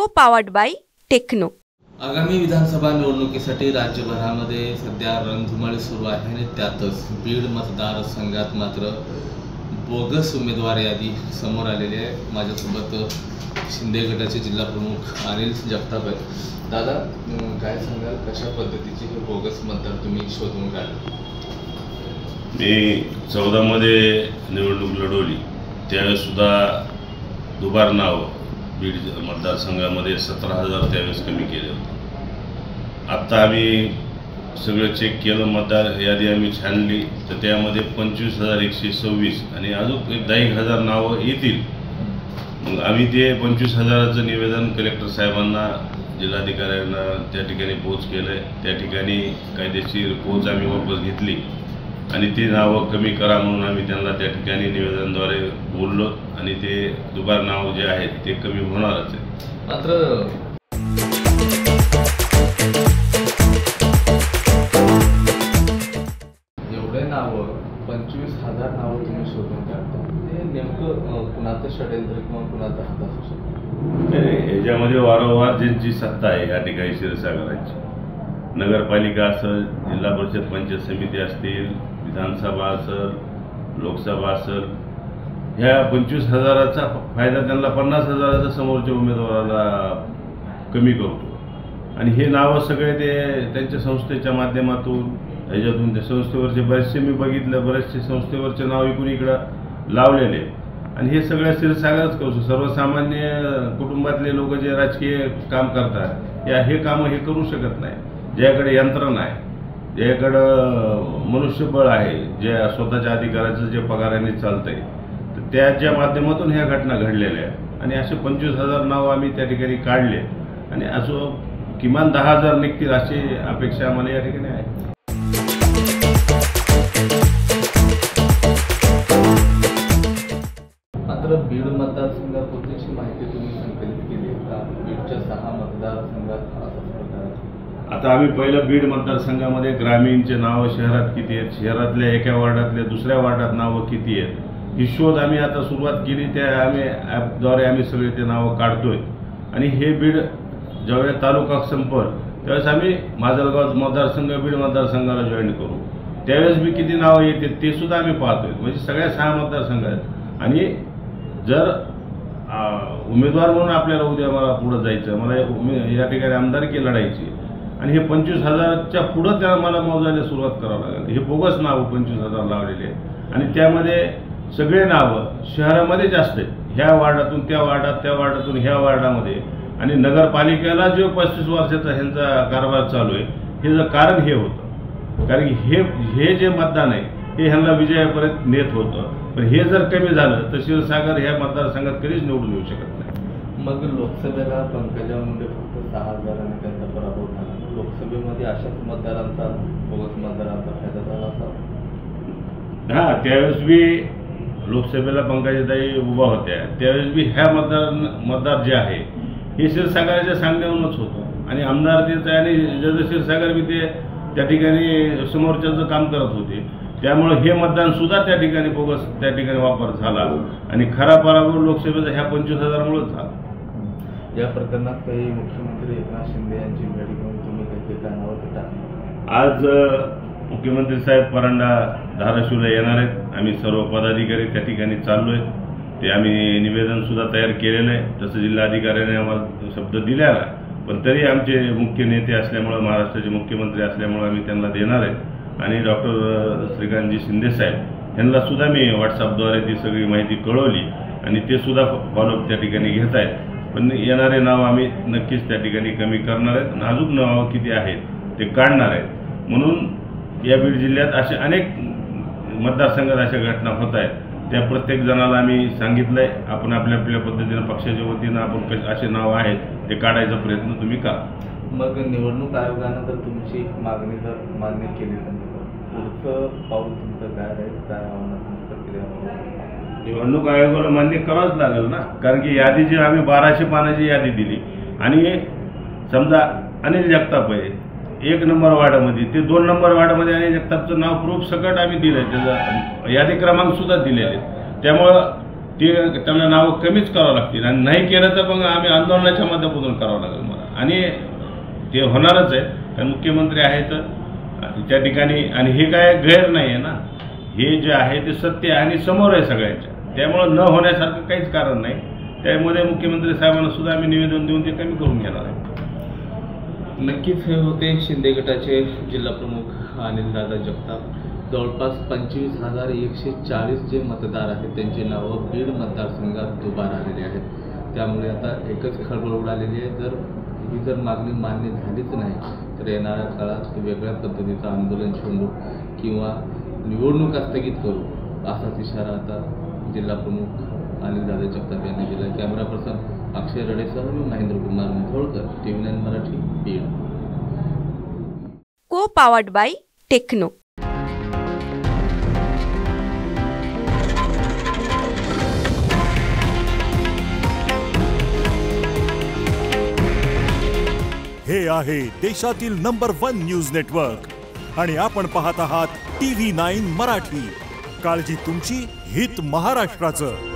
को powered by techno. आगामी विधानसभा निवडणुकीसाठी राज्यभरामध्ये सध्या रणधुमाळी सुरू आहे आणि त्यातच बीड मतदारसंघात मात्र बोगस उमेदवार यादी समोर आलेली आहे। माझ्यासोबत शिंदे गटाचे जिल्हा प्रमुख अनिल जगताप आहेत। दादा, काय सांगाल, कशा पद्धतीचे हे बोगस मतदार तुम्ही शोधून काढले? मी 14 मध्ये निवडणूक लढवली त्यावेळेससुद्धा दुबार नाव बीड मतदारसंघामध्ये 17,000 त्यावेळेस कमी केले होते। आत्ता आम्ही सगळं चेक केलं, मतदार यादी आम्ही छानली तर त्यामध्ये 25,126 आणि अजून 10,000 नावं येतील। मग आम्ही ते 25,000चं निवेदन कलेक्टर साहेबांना, जिल्हाधिकाऱ्यांना त्या ठिकाणी पोच केलं आहे। त्या ठिकाणी कायदेशीर पोच आम्ही वापस घेतली आणि ती नावं कमी करा म्हणून आम्ही त्यांना त्या ठिकाणी निवेदनाद्वारे बोललो आणि ते दुबार नाव जे आहेत ते कमी होणारच आहे। मात्र एवढे नावं 25,000 नावं तुम्ही शोधून काढता, ते नेमकं कुणाचं षडयंत्र किंवा कुणाचा हात असू शकतो? याच्यामध्ये वारंवार ज्यांची सत्ता आहे या ठिकाणी क्षीरसागराची, नगरपालिका असेल, जिल्हा परिषद पंचायत समिती असतील, विधानसभा असेल, लोकसभा असेल, ह्या 25,000चा फायदा त्यांना 50,000चा समोरच्या उमेदवाराला कमी करतो आणि हे नावं सगळे ते त्यांच्या संस्थेच्या माध्यमातून ह्याच्यातून त्या संस्थेवरचे बरेचसे मी बघितलं, बरेचसे संस्थेवरचे नाव इकडून इकडं लावलेले आणि हे सगळ्या क्षीरसागरच करू। सर्वसामान्य कुटुंबातले लोक जे राजकीय काम करतात हे कामं हे करू शकत नाही। ज्याकडे यंत्रणा आहे, ज्याकडं मनुष्यबळ आहे, जे स्वतःच्या अधिकाराचं जे पगाराने चालतंय, तर त्याच्या माध्यमातून ह्या घटना घडलेल्या आहेत आणि असे 25,000 नाव आम्ही त्या ठिकाणी काढले आणि असं किमान 10,000 निघतील अशी अपेक्षा आम्हाला या ठिकाणी आहे। मात्र बीड मतदारसंघाबद्दलची माहिती तुम्ही संकलित केली का? बीडच्या 6 मतदारसंघात आता आम्ही पहिलं बीड मतदारसंघामध्ये ग्रामीणचे नावं शहरात किती आहेत, शहरातल्या एका वार्डातल्या दुसऱ्या वार्डात नावं किती आहेत ही शोध आम्ही आता सुरुवात केली। त्या आम्ही ॲपद्वारे आम्ही सगळे ते नावं काढतोय आणि हे बीड ज्यावेळेस तालुका संपल त्यावेळेस आम्ही माजलगाव मतदारसंघ बीड मतदारसंघाला जॉईन करू, त्यावेळेस बी किती नावं येते ते सुद्धा आम्ही पाहतोय। म्हणजे सगळ्या 6 मतदारसंघ आहेत आणि जर उमेदवार म्हणून आपल्याला उद्या मला पुढं जायचं, मला या ठिकाणी आमदारकी लढायची आणि हे 25,000च्या पुढं त्याला मला मोजायला सुरुवात करावं लागेल। हे बोगस नावं 25,000 लावलेले आहे आणि त्यामध्ये सगळे नावं शहरामध्ये जास्त आहेत, ह्या वार्डातून त्या वार्डात, त्या वार्डातून ह्या वार्डामध्ये आणि नगरपालिकेला जो 35 वर्षाचा ह्यांचा कारभार चालू आहे हे जर कारण हे होतं, कारण की हे जे मतदान आहे हे ह्यांना विजयापर्यंत नेत होतं, पण हे जर कमी झालं तर क्षीरसागर ह्या मतदारसंघात कधीच निवडून येऊ शकत नाही। मग लोकसभेला पंकजा मुंडे फक्त 6,000 त्यांचा पराभव झाला, लोकसभेमध्ये अशाच मतदारांचा, बोगस मतदारांचा फायदा झाला असा? हां, त्यावेळेस बी लोकसभेला पंकजाताई उभा होत्या, त्यावेळेस बी ह्या मतदार जे आहे हे क्षीरसागराच्या सांगण्यावरूनच होतं आणि आमदार तेच आहे आणि जसं क्षीरसागर बी ते त्या ठिकाणी समोरच्याचं काम करत होते, त्यामुळे हे मतदान सुद्धा त्या ठिकाणी बोगस त्या ठिकाणी वापर झाला आणि खरा पराभव लोकसभेचा ह्या 25,000मुळेच झाला। या प्रकरणात काही मुख्यमंत्री एकनाथ शिंदे यांची भेट घेऊन तुम्ही काही कानावर टाकलं? आज मुख्यमंत्री साहेब परांडा धाराशिवला येणार आहेत, आम्ही सर्व पदाधिकारी त्या ठिकाणी चाललो आहे, ते आम्ही निवेदन सुद्धा तयार केलेलं आहे। तसं जिल्हाधिकाऱ्याने आम्हाला शब्द दिलेला आहे, पण तरी आमचे मुख्य नेते असल्यामुळं, महाराष्ट्राचे मुख्यमंत्री असल्यामुळं आम्ही त्यांना देणार आहेत आणि डॉक्टर श्रीकांतजी शिंदे साहेब यांना सुद्धा मी व्हॉट्सअपद्वारे ती सगळी माहिती कळवली आणि ते सुद्धा फॉलोअप त्या ठिकाणी घेत आहेत। पण येणारे नाव आम्ही नक्कीच त्या ठिकाणी कमी करणार आहेत आणि अजून नावं किती आहेत ते काढणार आहेत। म्हणून या बीड जिल्ह्यात असे अनेक मतदारसंघात अशा घटना होत आहेत, त्या प्रत्येक जणाला आम्ही सांगितलं आहे, आपण आपल्या आपल्या पद्धतीनं पक्षाच्या वतीनं आपण असे नाव आहेत ते काढायचा प्रयत्न तुम्ही करा। मग निवडणूक आयोगानं जर तुमची मागणी जर मान्य केली तर पुढचं पाऊल तुमचं काय आहे, काय आव्हानात्मक प्रक्रिया? निवडणूक आयोगाला मान्य करावंच लागेल ना, कारण की यादी जी आम्ही 1200 पानाची यादी दिली आणि समजा अनिल जगताप आहे 1 नंबर वार्डामध्ये, ते 2 नंबर वार्डामध्ये अनिल जगतापचं नाव प्रूफ सकट आम्ही दिलं आहे, त्याचा यादी क्रमांक सुद्धा दिलेले, त्यामुळं ते त्यांना नावं कमीच करावं लागतील आणि नाही केलं तर मग आम्ही आंदोलनाच्या माध्यमातून करावं लागेल मला. आणि ते होणारच आहे कारण मुख्यमंत्री आहेत त्या ठिकाणी आणि हे काय गैर नाही आहे ना. हे जे आहे ते सत्य आणि समोर आहे सगळ्यांच्या. त्यामुळं न होण्यासारखं काहीच कारण नाही. त्यामध्ये मुख्यमंत्री साहेबांना सुद्धा आम्ही निवेदन देऊन ते कमी करून घेणार आहे. नक्कीच हे होते शिंदे गटाचे जिल्हा प्रमुख अनिलदादा जगताप. जवळपास 25,140 जे मतदार आहेत त्यांची नावं बीड मतदारसंघात दुबार आलेली आहेत. त्यामुळे आता एकच खळबळ उडालेली आहे. जर मागणी मान्य झालीच नाही तर येणाऱ्या काळात वेगळ्या पद्धतीचं आंदोलन छेडू किंवा निवडणुका स्थगित करू असाच इशारा आता जिल्हा प्रमुख अनिलदादा जगताप यांनी दिला. कॅमेरा पर्सन अक्षय रडेसह मी महेंद्र कुमार मुधोळकर, TV9 मराठी, बीड. को पावर्ड बाय टेक्नो. हे आहे देशातील नंबर 1 न्यूज नेटवर्क आणि आपण पाहत आहात TV9 मराठी. काळजी तुमची, हित महाराष्ट्राचं.